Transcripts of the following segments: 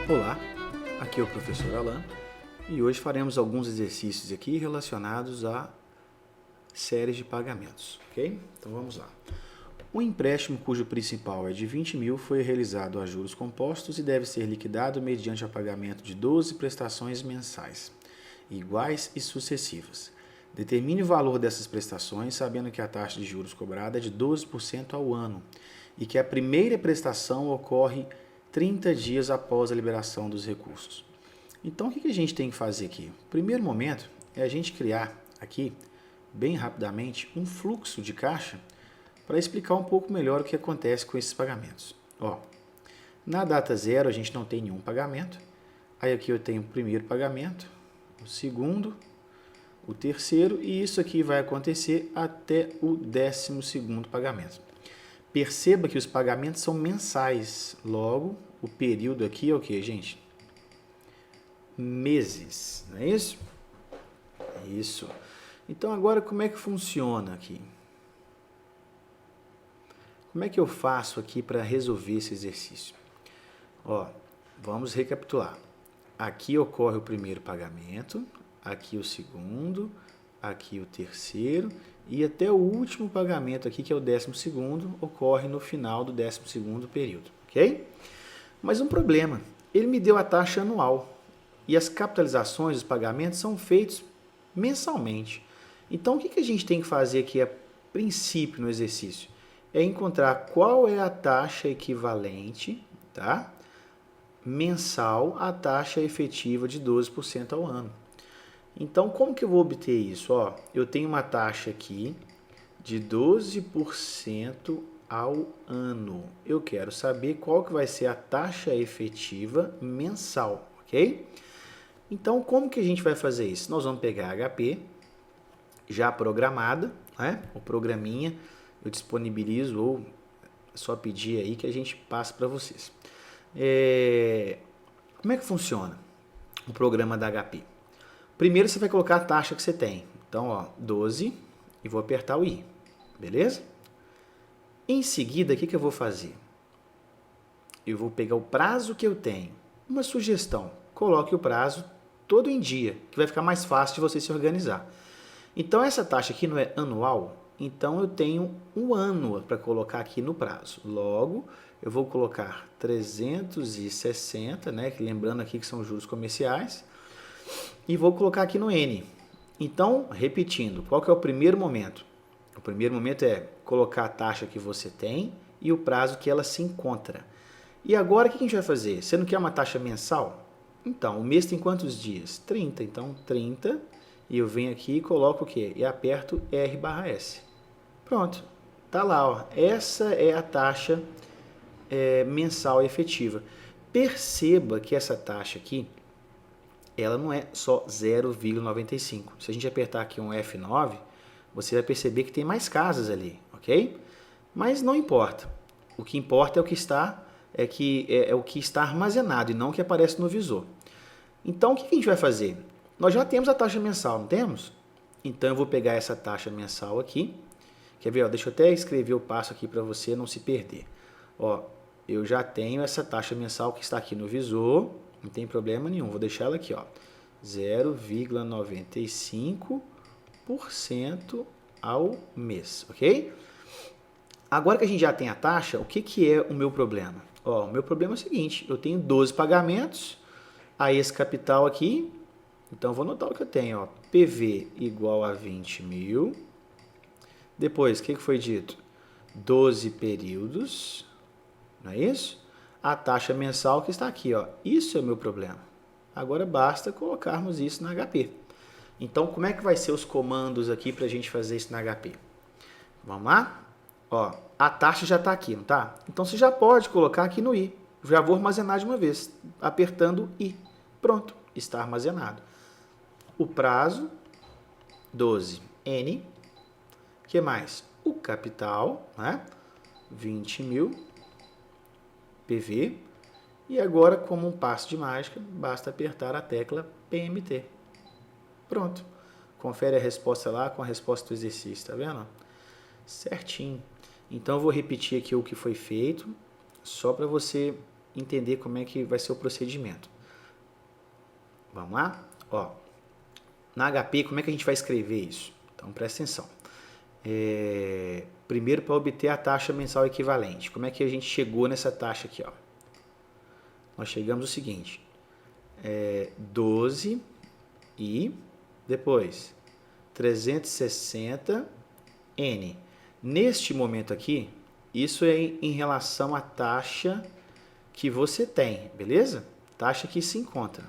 Olá, aqui é o professor Alan e hoje faremos alguns exercícios aqui relacionados a séries de pagamentos, ok? Então vamos lá. Um empréstimo cujo principal é de 20 mil foi realizado a juros compostos e deve ser liquidado mediante o pagamento de 12 prestações mensais, iguais e sucessivas. Determine o valor dessas prestações sabendo que a taxa de juros cobrada é de 12% ao ano e que a primeira prestação ocorre 30 dias após a liberação dos recursos. Então, o que a gente tem que fazer aqui? O primeiro momento é a gente criar aqui, bem rapidamente, um fluxo de caixa para explicar um pouco melhor o que acontece com esses pagamentos. Na data zero, a gente não tem nenhum pagamento. Aí aqui eu tenho o primeiro pagamento, o segundo, o terceiro, e isso aqui vai acontecer até o 12º pagamento. Perceba que os pagamentos são mensais, logo o período aqui é o que, gente? Meses, não é isso? Isso. Então agora como é que funciona aqui? Como é que eu faço aqui para resolver esse exercício? Vamos recapitular. Aqui ocorre o primeiro pagamento, aqui o segundo, aqui o terceiro e até o último pagamento aqui, que é o 12º, ocorre no final do 12º período, ok? Mas um problema, ele me deu a taxa anual e as capitalizações dos pagamentos são feitos mensalmente. Então, o que a gente tem que fazer aqui a princípio no exercício? É encontrar qual é a taxa equivalente, tá? Mensal à taxa efetiva de 12% ao ano. Então, como que eu vou obter isso? Eu tenho uma taxa aqui de 12% ao ano. Eu quero saber qual que vai ser a taxa efetiva mensal, ok? Então, como que a gente vai fazer isso? Nós vamos pegar a HP já programada, né? O programinha eu disponibilizo ou é só pedir aí que a gente passa para vocês. Como é que funciona o programa da HP? Primeiro você vai colocar a taxa que você tem. Então, 12 e vou apertar o I. Beleza? Em seguida, o que eu vou fazer? Eu vou pegar o prazo que eu tenho. Uma sugestão, coloque o prazo todo em dia, que vai ficar mais fácil de você se organizar. Então, essa taxa aqui não é anual, então eu tenho um ano para colocar aqui no prazo. Logo, eu vou colocar 360, né? Lembrando aqui que são juros comerciais. E vou colocar aqui no N. Então, repetindo, qual que é o primeiro momento? O primeiro momento é colocar a taxa que você tem e o prazo que ela se encontra. E agora, o que a gente vai fazer? Você não quer uma taxa mensal? Então, o mês tem quantos dias? 30. Então, 30. E eu venho aqui e coloco o quê? E aperto R/S. Pronto. Tá lá, Essa é a taxa mensal efetiva. Perceba que essa taxa aqui, ela não é só 0,95. Se a gente apertar aqui um F9, você vai perceber que tem mais casas ali, ok? Mas não importa. O que importa é o que está, o que está armazenado e não o que aparece no visor. Então, o que a gente vai fazer? Nós já temos a taxa mensal, não temos? Então, eu vou pegar essa taxa mensal aqui. Quer ver? Deixa eu até escrever o passo aqui para você não se perder. Eu já tenho essa taxa mensal que está aqui no visor. Não tem problema nenhum, vou deixar ela aqui, 0,95% ao mês, ok? Agora que a gente já tem a taxa, o que é o meu problema? O meu problema é o seguinte, eu tenho 12 pagamentos, a esse capital aqui, então vou anotar o que eu tenho, PV igual a 20 mil, depois, o que foi dito? 12 períodos, não é isso? A taxa mensal que está aqui, isso é o meu problema. Agora basta colocarmos isso na HP. Então, como é que vai ser os comandos aqui para a gente fazer isso na HP? Vamos lá? A taxa já está aqui, não está? Então, você já pode colocar aqui no I. Já vou armazenar de uma vez, apertando I. Pronto, está armazenado. O prazo, 12. N. O que mais? O capital, né? 20 mil. PV, e agora, como um passo de mágica, basta apertar a tecla PMT. Pronto. Confere a resposta lá com a resposta do exercício, tá vendo? Certinho. Então, eu vou repetir aqui o que foi feito, só para você entender como é que vai ser o procedimento. Vamos lá? Ó, na HP, como é que a gente vai escrever isso? Então, presta atenção. Primeiro, para obter a taxa mensal equivalente. Como é que a gente chegou nessa taxa aqui? Ó? Nós chegamos ao seguinte. 12 e depois 360 N. Neste momento aqui, isso é em relação à taxa que você tem, beleza? Taxa que se encontra.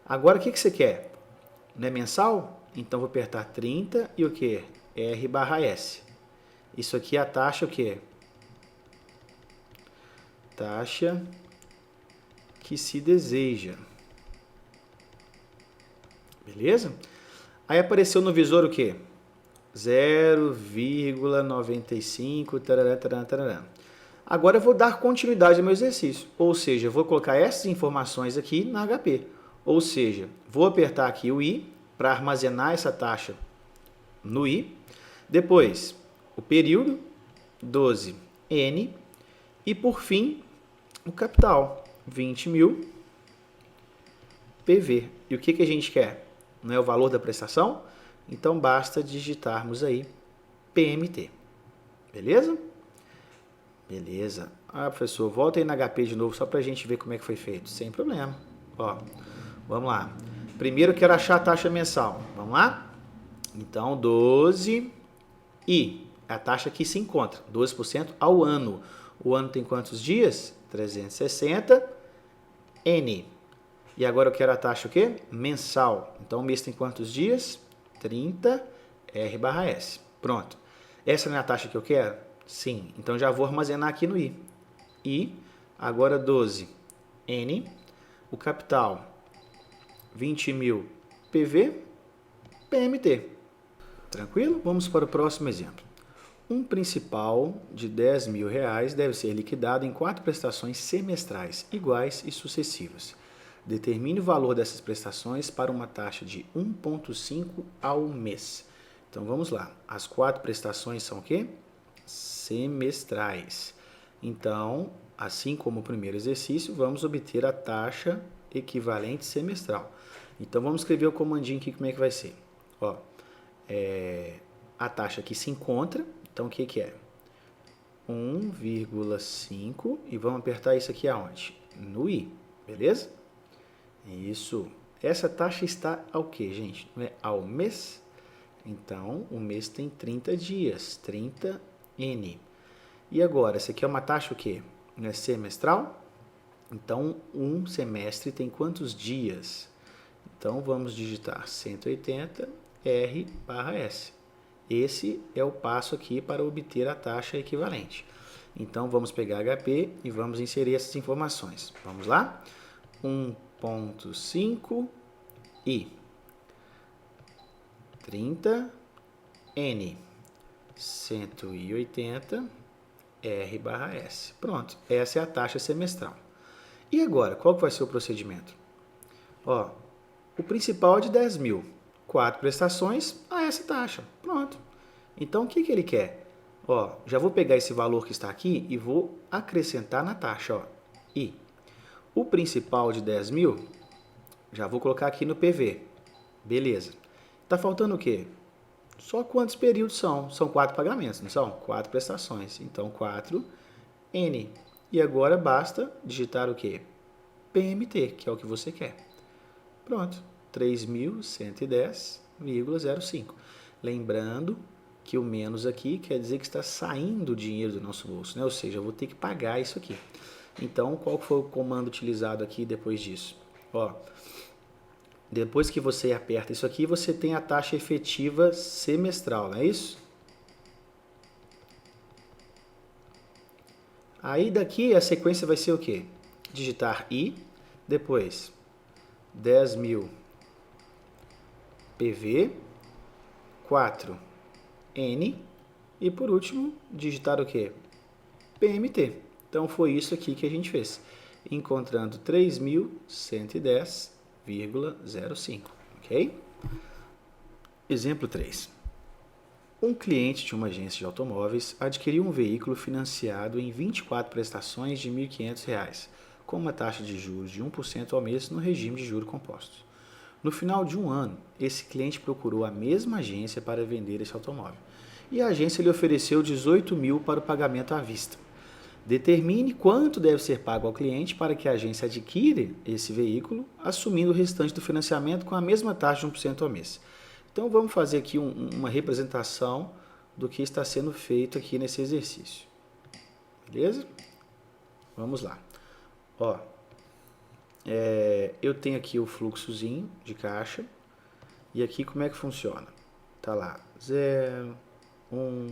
Agora, o que você quer? Não é mensal? Então, vou apertar 30 e o que? R/S. Isso aqui é a taxa o quê? Taxa que se deseja. Beleza? Aí apareceu no visor o quê? 0,95, tarará, tarará, tarará. Agora eu vou dar continuidade ao meu exercício. Ou seja, eu vou colocar essas informações aqui na HP. Ou seja, vou apertar aqui o I para armazenar essa taxa no I. Depois, o período, 12N. E por fim, o capital, 20.000 PV. E o que a gente quer? Não é o valor da prestação? Então basta digitarmos aí PMT. Beleza? Beleza. Ah, professor, volta aí na HP de novo só para a gente ver como é que foi feito. Sem problema. Ó, vamos lá. Primeiro eu quero achar a taxa mensal. Vamos lá? Então, 12 e a taxa que se encontra, 12% ao ano. O ano tem quantos dias? 360 N. E agora eu quero a taxa o quê? Mensal. Então o mês tem quantos dias? 30 R/S. Pronto. Essa não é a taxa que eu quero? Sim. Então já vou armazenar aqui no I. I, agora 12 N. O capital 20.000 PV, PMT. Tranquilo? Vamos para o próximo exemplo. Um principal de R$10.000 deve ser liquidado em 4 prestações semestrais iguais e sucessivas. Determine o valor dessas prestações para uma taxa de 1,5 ao mês. Então vamos lá. As 4 prestações são o quê? Semestrais. Então, assim como o primeiro exercício, vamos obter a taxa equivalente semestral. Então vamos escrever o comandinho aqui, como é que vai ser. Ó, a taxa que se encontra, então o que é? 1,5 e vamos apertar isso aqui aonde? No I, beleza? Isso. Essa taxa está ao que, gente? Não é ao mês? Então, o mês tem 30 dias, 30N. E agora, essa aqui é uma taxa o quê? Não é semestral? Então, um semestre tem quantos dias? Então, vamos digitar 180 R/S. Esse é o passo aqui para obter a taxa equivalente. Então, vamos pegar HP e vamos inserir essas informações. Vamos lá? 1,5 e 30N 180 R/S. Pronto, essa é a taxa semestral. E agora, qual que vai ser o procedimento? Ó, o principal é de 10.000. 4 prestações a essa taxa. Pronto. Então, o que ele quer? Ó, já vou pegar esse valor que está aqui e vou acrescentar na taxa. Ó. E o principal de 10.000, já vou colocar aqui no PV. Beleza. Está faltando o quê? Só quantos períodos são? São 4 pagamentos, não são? 4 prestações. Então, 4N. E agora basta digitar o quê? PMT, que é o que você quer. Pronto. 3.110,05. Lembrando que o menos aqui quer dizer que está saindo dinheiro do nosso bolso, né? Ou seja, eu vou ter que pagar isso aqui. Então, qual foi o comando utilizado aqui depois disso? Ó, depois que você aperta isso aqui, você tem a taxa efetiva semestral, não é isso? Aí daqui a sequência vai ser o quê? Digitar I, depois 10.000 PV, 4N e por último digitar o quê? PMT. Então foi isso aqui que a gente fez, encontrando 3.110,05, ok? Exemplo 3. Um cliente de uma agência de automóveis adquiriu um veículo financiado em 24 prestações de R$ 1.500, com uma taxa de juros de 1% ao mês no regime de juros compostos. No final de um ano, esse cliente procurou a mesma agência para vender esse automóvel e a agência lhe ofereceu 18 mil para o pagamento à vista. Determine quanto deve ser pago ao cliente para que a agência adquira esse veículo, assumindo o restante do financiamento com a mesma taxa de 1% ao mês. Então vamos fazer aqui uma representação do que está sendo feito aqui nesse exercício. Beleza? Vamos lá. Ó, eu tenho aqui o fluxozinho de caixa e aqui como é que funciona? Tá lá, 0, 1,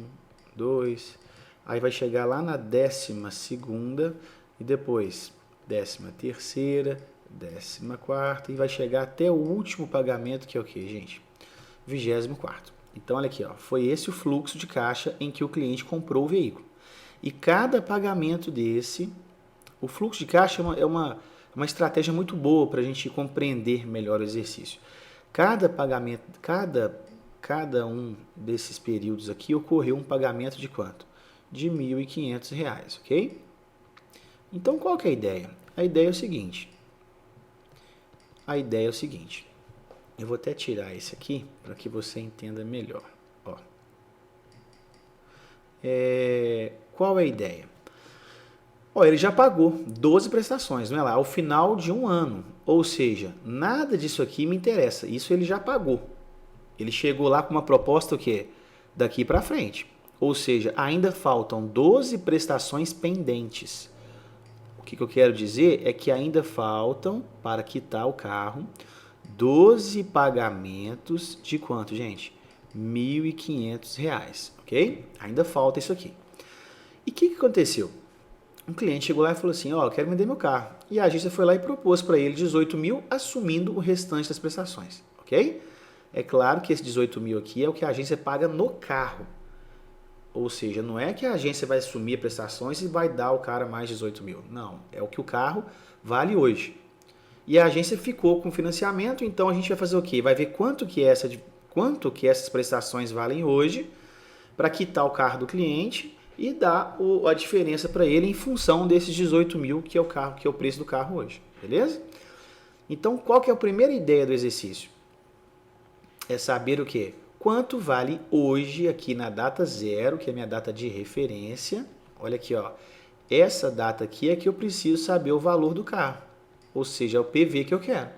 2, aí vai chegar lá na 12ª e depois 13ª, 14ª e vai chegar até o último pagamento que é o que, gente? 24º. Então, olha aqui, ó, foi esse o fluxo de caixa em que o cliente comprou o veículo. E cada pagamento desse, o fluxo de caixa é uma estratégia muito boa para a gente compreender melhor o exercício. Cada pagamento, cada um desses períodos aqui ocorreu um pagamento de quanto? De R$ 1.500, ok? Então, qual que é a ideia? A ideia é o seguinte. Eu vou até tirar esse aqui para que você entenda melhor. Ó. Qual é a ideia? Ó, ele já pagou 12 prestações, não é lá? Ao final de um ano. Ou seja, nada disso aqui me interessa. Isso ele já pagou. Ele chegou lá com uma proposta o quê? Daqui para frente. Ou seja, ainda faltam 12 prestações pendentes. O que eu quero dizer é que ainda faltam, para quitar o carro, 12 pagamentos de quanto, gente? R$ 1.500, ok? Ainda falta isso aqui. E o que aconteceu? Um cliente chegou lá e falou assim, ó, eu quero vender meu carro. E a agência foi lá e propôs para ele 18 mil, assumindo o restante das prestações, ok? É claro que esse 18 mil aqui é o que a agência paga no carro. Ou seja, não é que a agência vai assumir prestações e vai dar ao cara mais 18 mil. Não, é o que o carro vale hoje. E a agência ficou com financiamento, então a gente vai fazer o quê? Vai ver quanto que essas prestações valem hoje para quitar o carro do cliente e dar a diferença para ele em função desses 18 mil que é o preço do carro hoje, beleza? Então, qual que é a primeira ideia do exercício? É saber o quê? Quanto vale hoje aqui na data 0, que é a minha data de referência. Olha aqui, ó. Essa data aqui é que eu preciso saber o valor do carro. Ou seja, é o PV que eu quero.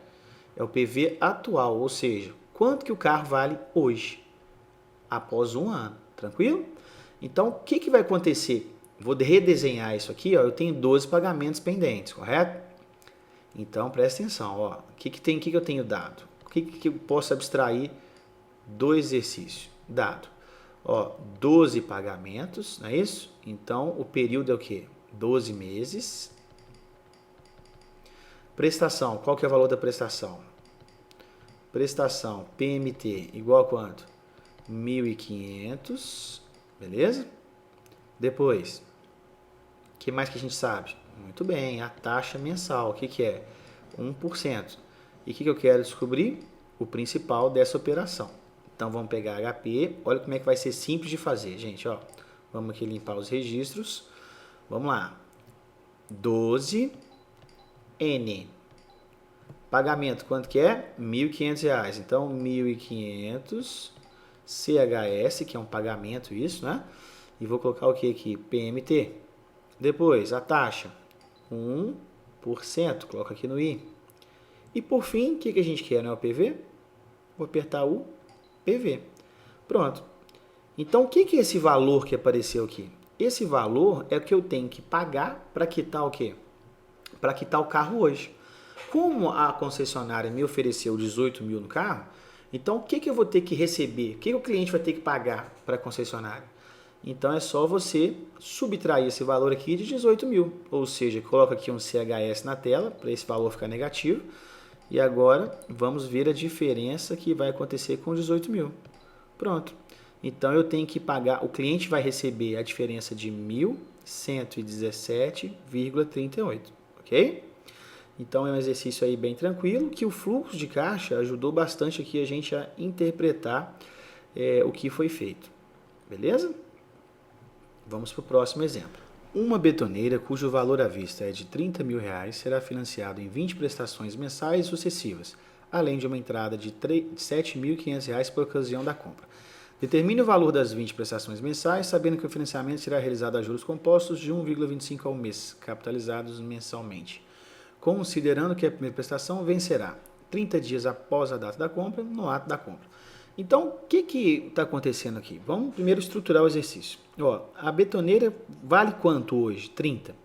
É o PV atual, ou seja, quanto que o carro vale hoje, após um ano. Tranquilo? Então, o que vai acontecer? Vou redesenhar isso aqui, ó. Eu tenho 12 pagamentos pendentes, correto? Então, presta atenção, ó. O que eu tenho dado? O que eu posso abstrair do exercício? Dado. Ó, 12 pagamentos, não é isso? Então, o período é o quê? 12 meses. Prestação, qual que é o valor da prestação? Prestação, PMT, igual a quanto? 1.500, beleza? Depois, o que mais que a gente sabe? Muito bem, a taxa mensal, o que é? 1%. E o que eu quero descobrir? O principal dessa operação. Então, vamos pegar HP, olha como é que vai ser simples de fazer, gente, ó. Vamos aqui limpar os registros. Vamos lá. 12 N. Pagamento, quanto que é? R$ 1.500. Então, 1.500 CHS, que é um pagamento isso, né? E vou colocar o que aqui? PMT. Depois, a taxa, 1%. Coloca aqui no I. E por fim, o que a gente quer, né? O PV. Vou apertar o PV. Pronto. Então, o que é esse valor que apareceu aqui? Esse valor é o que eu tenho que pagar para quitar o quê? Para quitar o carro hoje. Como a concessionária me ofereceu 18 mil no carro, então o que eu vou ter que receber? O que o cliente vai ter que pagar para a concessionária? Então é só você subtrair esse valor aqui de 18 mil. Ou seja, coloca aqui um CHS na tela para esse valor ficar negativo. E agora vamos ver a diferença que vai acontecer com 18 mil. Pronto. Então eu tenho que pagar, o cliente vai receber a diferença de 1.117,38, ok? Então é um exercício aí bem tranquilo, que o fluxo de caixa ajudou bastante aqui a gente a interpretar o que foi feito. Beleza? Vamos para o próximo exemplo. Uma betoneira cujo valor à vista é de R$ 30.000 será financiado em 20 prestações mensais sucessivas, além de uma entrada de R$ 7.500 por ocasião da compra. Determine o valor das 20 prestações mensais, sabendo que o financiamento será realizado a juros compostos de 1,25 ao mês, capitalizados mensalmente, considerando que a primeira prestação vencerá 30 dias após a data da compra, no ato da compra. Então, o que está acontecendo aqui? Vamos primeiro estruturar o exercício. Ó, a betoneira vale quanto hoje? 30.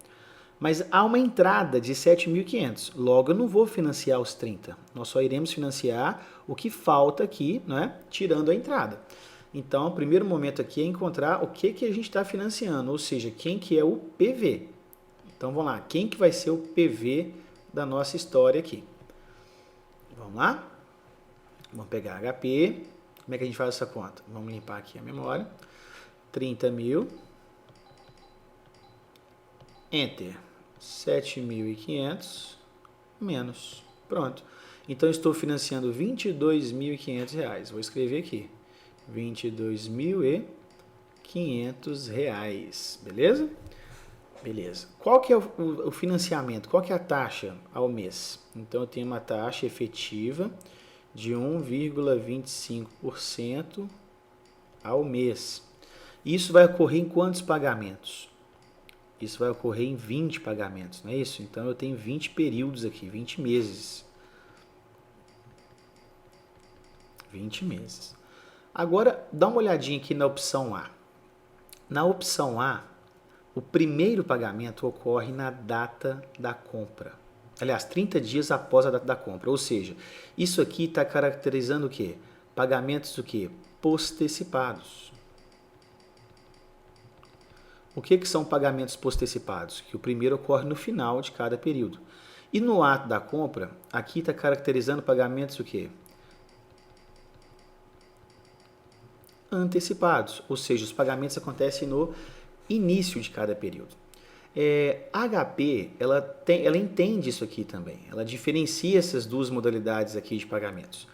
Mas há uma entrada de 7.500. Logo, eu não vou financiar os 30. Nós só iremos financiar o que falta aqui, né? Tirando a entrada. Então, o primeiro momento aqui é encontrar o que a gente está financiando, ou seja, quem que é o PV. Então, vamos lá. Quem que vai ser o PV da nossa história aqui? Vamos lá? Vamos pegar HP. Como é que a gente faz essa conta? Vamos limpar aqui a memória. 30.000. Enter. 7.500 menos. Pronto. Então, estou financiando R$ 22.500. Vou escrever aqui. R$ 22.500. Beleza? Beleza. Qual que é o financiamento? Qual que é a taxa ao mês? Então, eu tenho uma taxa efetiva de 1,25% ao mês. Isso vai ocorrer em quantos pagamentos? Isso vai ocorrer em 20 pagamentos, não é isso? Então, eu tenho 20 períodos aqui, 20 meses. 20 meses. Agora, dá uma olhadinha aqui na opção A. Na opção A, o primeiro pagamento ocorre na data da compra. Aliás, 30 dias após a data da compra. Ou seja, isso aqui está caracterizando o quê? Pagamentos do quê? Postecipados. O que são pagamentos postecipados? Que o primeiro ocorre no final de cada período. E no ato da compra, aqui está caracterizando pagamentos o quê? Antecipados. Ou seja, os pagamentos acontecem no início de cada período. A HP, ela entende isso aqui também. Ela diferencia essas duas modalidades aqui de pagamentos.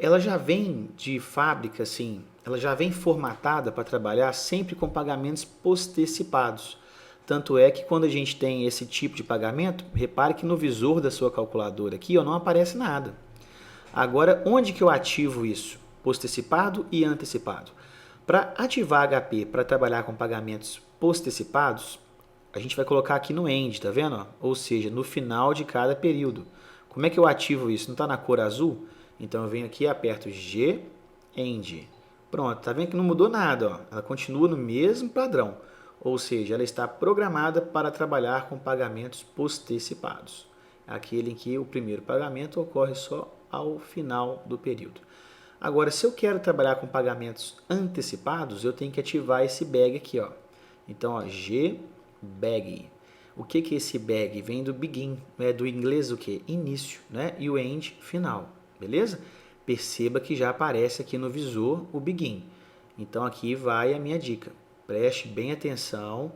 Ela já vem de fábrica, assim, ela já vem formatada para trabalhar sempre com pagamentos postecipados. Tanto é que quando a gente tem esse tipo de pagamento, repare que no visor da sua calculadora aqui não aparece nada. Agora, onde que eu ativo isso? Postecipado e antecipado. Para ativar HP para trabalhar com pagamentos postecipados, a gente vai colocar aqui no end, tá vendo? Ou seja, no final de cada período. Como é que eu ativo isso? Não está na cor azul? Então eu venho aqui e aperto G, end. Pronto, tá vendo que não mudou nada, ó. Ela continua no mesmo padrão. Ou seja, ela está programada para trabalhar com pagamentos postecipados. Aquele em que o primeiro pagamento ocorre só ao final do período. Agora, se eu quero trabalhar com pagamentos antecipados, eu tenho que ativar esse bag aqui, ó. Então, ó, gbag. O que é esse bag? Vem do begin, do inglês o que? Início, né? E o end, final, beleza? Perceba que já aparece aqui no visor o begin. Então, aqui vai a minha dica. Preste bem atenção.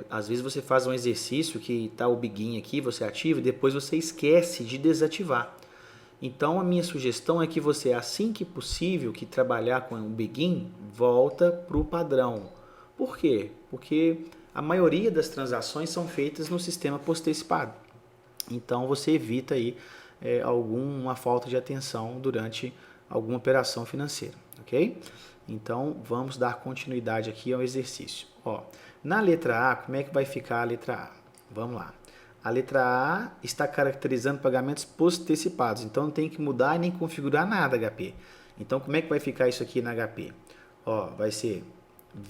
Às vezes você faz um exercício que está o begin aqui, você ativa e depois você esquece de desativar. Então, a minha sugestão é que você, assim que possível, que trabalhar com o begin, volta para o padrão. Por quê? Porque a maioria das transações são feitas no sistema postecipado. Então, você evita aí alguma falta de atenção durante alguma operação financeira, ok? Então, vamos dar continuidade aqui ao exercício. Ó, na letra A, como é que vai ficar a letra A? Vamos lá. A letra A está caracterizando pagamentos postecipados, então não tem que mudar e nem configurar nada HP. Então, como é que vai ficar isso aqui na HP? Ó, vai ser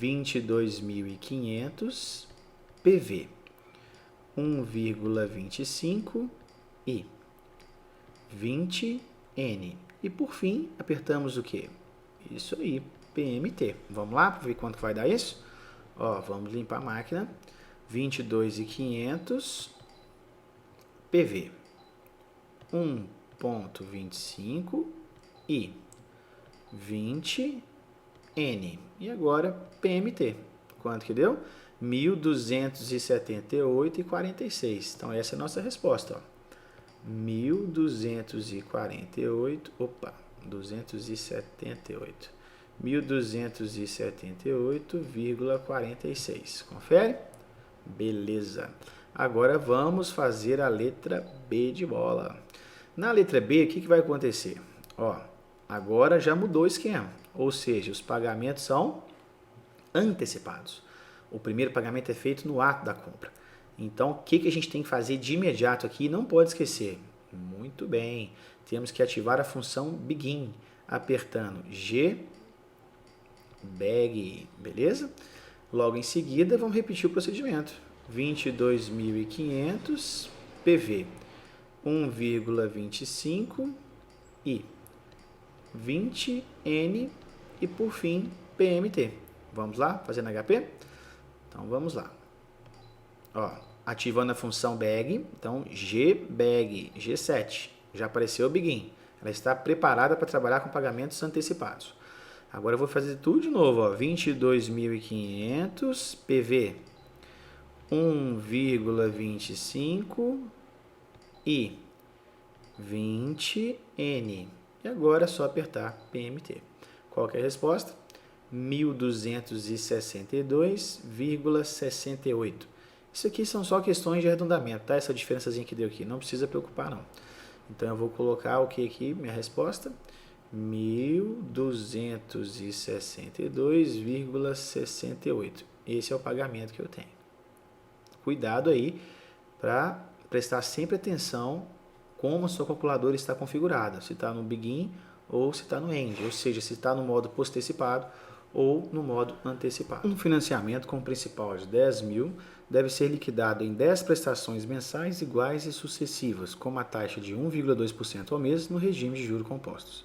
22.500 PV, 1,25 e 20N. E por fim, apertamos o quê? Isso aí, PMT. Vamos lá para ver quanto vai dar isso? Ó, vamos limpar a máquina. 22.500 PV 1,25 e 20N. E agora PMT. Quanto que deu? 1.278,46. Então essa é a nossa resposta. 1.248, 278 1.278,46. Confere? Beleza. Agora vamos fazer a letra B de bola. Na letra B, o que vai acontecer? Ó, agora já mudou o esquema. Ou seja, os pagamentos são antecipados. O primeiro pagamento é feito no ato da compra. Então, o que a gente tem que fazer de imediato aqui? Não pode esquecer. Muito bem. Temos que ativar a função begin, apertando G, bag, beleza? Logo em seguida, vamos repetir o procedimento. 22.500 PV 1,25 I 20N e por fim PMT. Vamos lá, fazendo HP? Então vamos lá. Ó, ativando a função bag, então gbag G7, já apareceu o begin. Ela está preparada para trabalhar com pagamentos antecipados. Agora eu vou fazer tudo de novo, ó, 22.500 PV 1,25 e 20N. E agora é só apertar PMT. Qual que é a resposta? 1.262,68. Isso aqui são só questões de arredondamento, tá? Essa diferençazinha que deu aqui, não precisa preocupar não. Então eu vou colocar o que aqui, minha resposta? 1.262,68. Esse é o pagamento que eu tenho. Cuidado aí para prestar sempre atenção como a sua calculadora está configurada. Se está no begin ou se está no end, ou seja, se está no modo postecipado ou no modo antecipado. Um financiamento com principal de 10 mil deve ser liquidado em 10 prestações mensais iguais e sucessivas, com uma taxa de 1,2% ao mês no regime de juros compostos.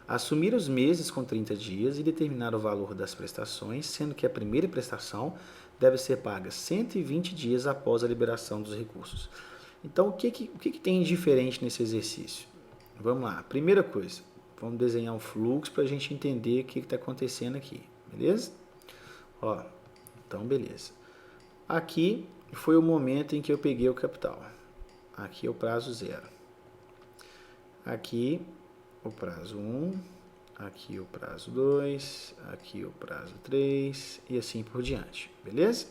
Assumir os meses com 30 dias e determinar o valor das prestações, sendo que a primeira prestação deve ser paga 120 dias após a liberação dos recursos. Então, o que tem de diferente nesse exercício? Vamos lá. Primeira coisa, vamos desenhar um fluxo para a gente entender o que está acontecendo aqui, beleza? Ó, então, beleza. Aqui foi o momento em que eu peguei o capital. Aqui é o prazo 0. Aqui o prazo 1, aqui o prazo 2, aqui o prazo 3 e assim por diante, beleza?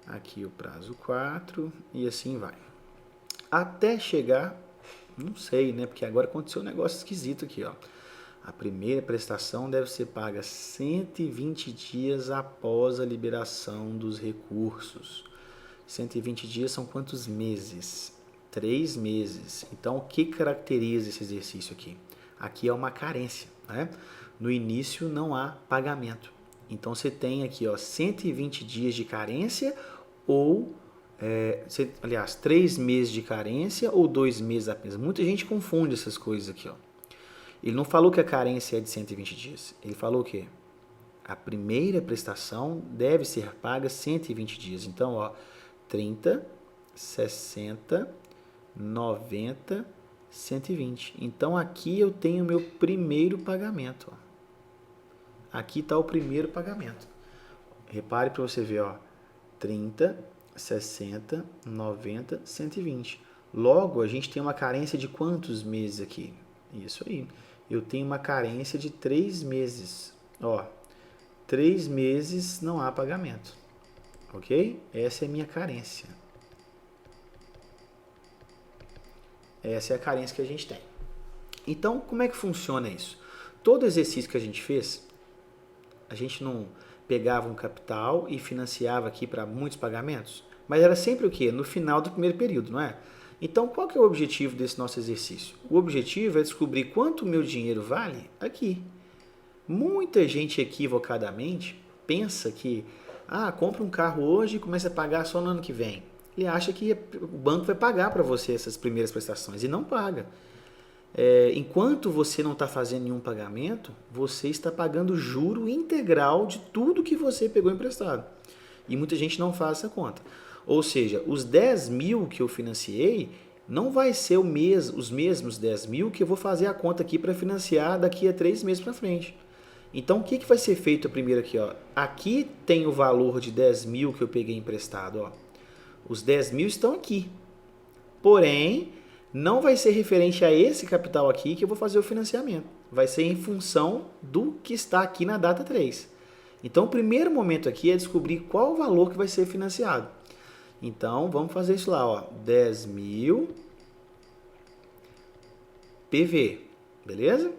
Aqui o prazo 4 e assim vai. Até chegar, não sei, né? Porque agora aconteceu um negócio esquisito aqui, ó. A primeira prestação deve ser paga 120 dias após a liberação dos recursos. 120 dias são quantos meses? 3 meses. Então, o que caracteriza esse exercício aqui? Aqui é uma carência, né? No início não há pagamento. Então, você tem aqui, ó, 120 dias de carência ou, aliás, 3 meses de carência ou 2 meses apenas. Muita gente confunde essas coisas aqui, ó. Ele não falou que a carência é de 120 dias. Ele falou o quê? A primeira prestação deve ser paga 120 dias. Então, ó, 30, 60, 90, 120. Então, aqui eu tenho o meu primeiro pagamento. Ó. Aqui está o primeiro pagamento. Repare para você ver, ó, 30, 60, 90, 120. Logo, a gente tem uma carência de quantos meses aqui? Isso aí. Eu tenho uma carência de 3 meses. Ó, 3 meses não há pagamento. Ok? Essa é a minha carência. Essa é a carência que a gente tem. Então, como é que funciona isso? Todo exercício que a gente fez, a gente não pegava um capital e financiava aqui para muitos pagamentos, mas era sempre o quê? No final do primeiro período, não é? Então, qual que é o objetivo desse nosso exercício? O objetivo é descobrir quanto o meu dinheiro vale aqui. Muita gente equivocadamente pensa que, compra um carro hoje e começa a pagar só no ano que vem. Ele acha que o banco vai pagar para você essas primeiras prestações e não paga. Enquanto você não está fazendo nenhum pagamento, você está pagando juro integral de tudo que você pegou emprestado. E muita gente não faz essa conta. Ou seja, os 10 mil que eu financiei não vai ser os mesmos 10 mil que eu vou fazer a conta aqui para financiar daqui a 3 meses para frente. Então, o que vai ser feito primeiro aqui? Ó? Aqui tem o valor de 10 mil que eu peguei emprestado. Ó. Os 10 mil estão aqui. Porém, não vai ser referente a esse capital aqui que eu vou fazer o financiamento. vai ser em função do que está aqui na data 3. Então, o primeiro momento aqui é descobrir qual o valor que vai ser financiado. Então, vamos fazer isso lá, ó, 10.000 PV, beleza?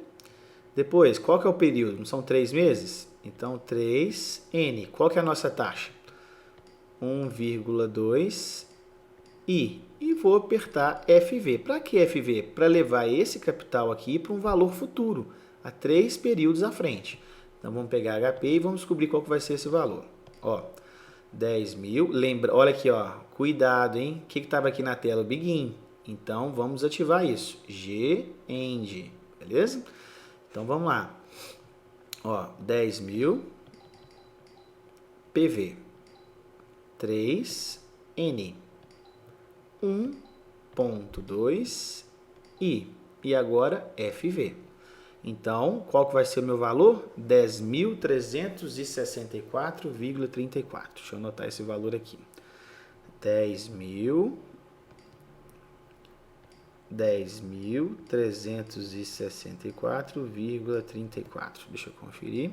Depois, qual que é o período? Não são 3 meses? Então, 3N. Qual que é a nossa taxa? 1,2 I. E vou apertar FV. Para que FV? Para levar esse capital aqui para um valor futuro, a 3 períodos à frente. Então, vamos pegar HP e vamos descobrir qual que vai ser esse valor. Ó, 10.000. Lembra, olha aqui, ó, cuidado, hein? O que estava aqui na tela? O Begin. Então, vamos ativar isso. GEND, beleza? Então, vamos lá. Ó, 10.000 PV. 3N. 1,2 I. E agora FV. Então, qual que vai ser o meu valor? 10.364,34. Deixa eu anotar esse valor aqui. 10.364,34. Deixa eu conferir.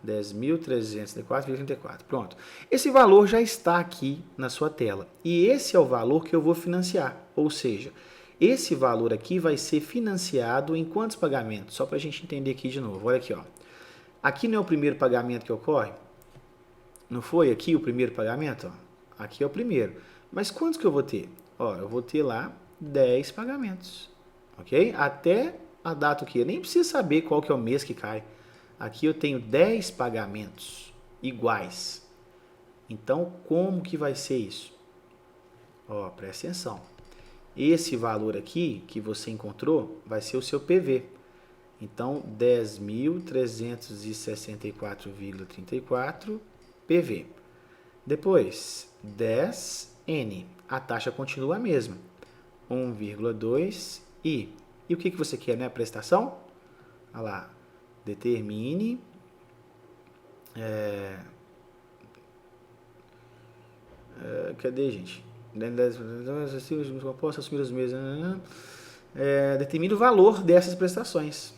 10.364,34. Pronto. Esse valor já está aqui na sua tela. E esse é o valor que eu vou financiar. Ou seja, esse valor aqui vai ser financiado em quantos pagamentos? Só para a gente entender aqui de novo. Olha aqui, ó. Aqui não é o primeiro pagamento que ocorre? Não foi aqui o primeiro pagamento? Ó? Aqui é o primeiro. Mas quantos que eu vou ter? Ó, eu vou ter lá 10 pagamentos. Ok? Até a data que eu nem preciso saber qual que é o mês que cai. Aqui eu tenho 10 pagamentos iguais. Então, como que vai ser isso? Ó, presta atenção. Esse valor aqui que você encontrou vai ser o seu PV. Então, 10.364,34 PV. Depois, 10N. A taxa continua a mesma. 1,2 I. E o que você quer, né? A prestação? Olha lá. Determine cadê, gente? Posso assumir os meses. Determine o valor dessas prestações.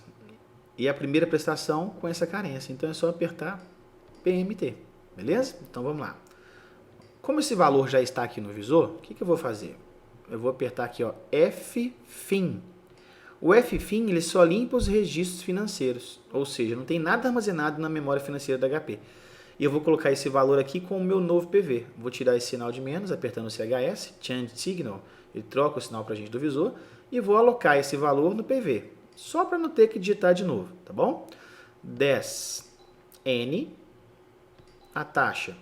E a primeira prestação com essa carência. Então é só apertar PMT. Beleza? Então vamos lá. Como esse valor já está aqui no visor, o que eu vou fazer? Eu vou apertar aqui, ó, FFIN. O FFIN ele só limpa os registros financeiros, ou seja, não tem nada armazenado na memória financeira da HP. E eu vou colocar esse valor aqui com o meu novo PV. Vou tirar esse sinal de menos, apertando o CHS, Change Signal, ele troca o sinal para a gente do visor, e vou alocar esse valor no PV, só para não ter que digitar de novo, tá bom? 10N, a taxa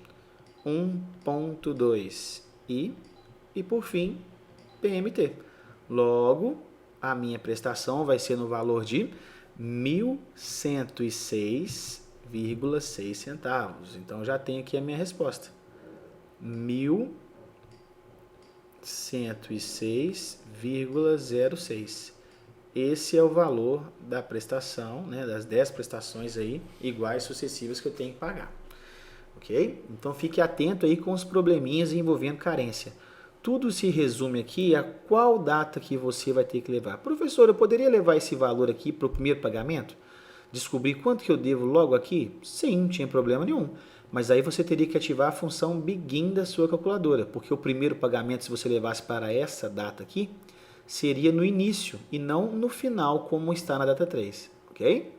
1,2 I, e por fim, PMT. Logo, a minha prestação vai ser no valor de 1.106,6 centavos. Então, já tenho aqui a minha resposta. 1.106,06. Esse é o valor da prestação, né, das 10 prestações aí, iguais sucessivas que eu tenho que pagar. Ok? Então, fique atento aí com os probleminhas envolvendo carência. Tudo se resume aqui a qual data que você vai ter que levar. Professor, eu poderia levar esse valor aqui para o primeiro pagamento? Descobrir quanto que eu devo logo aqui? Sim, não tinha problema nenhum. Mas aí você teria que ativar a função Begin da sua calculadora, porque o primeiro pagamento, se você levasse para essa data aqui, seria no início e não no final, como está na data 3. Ok?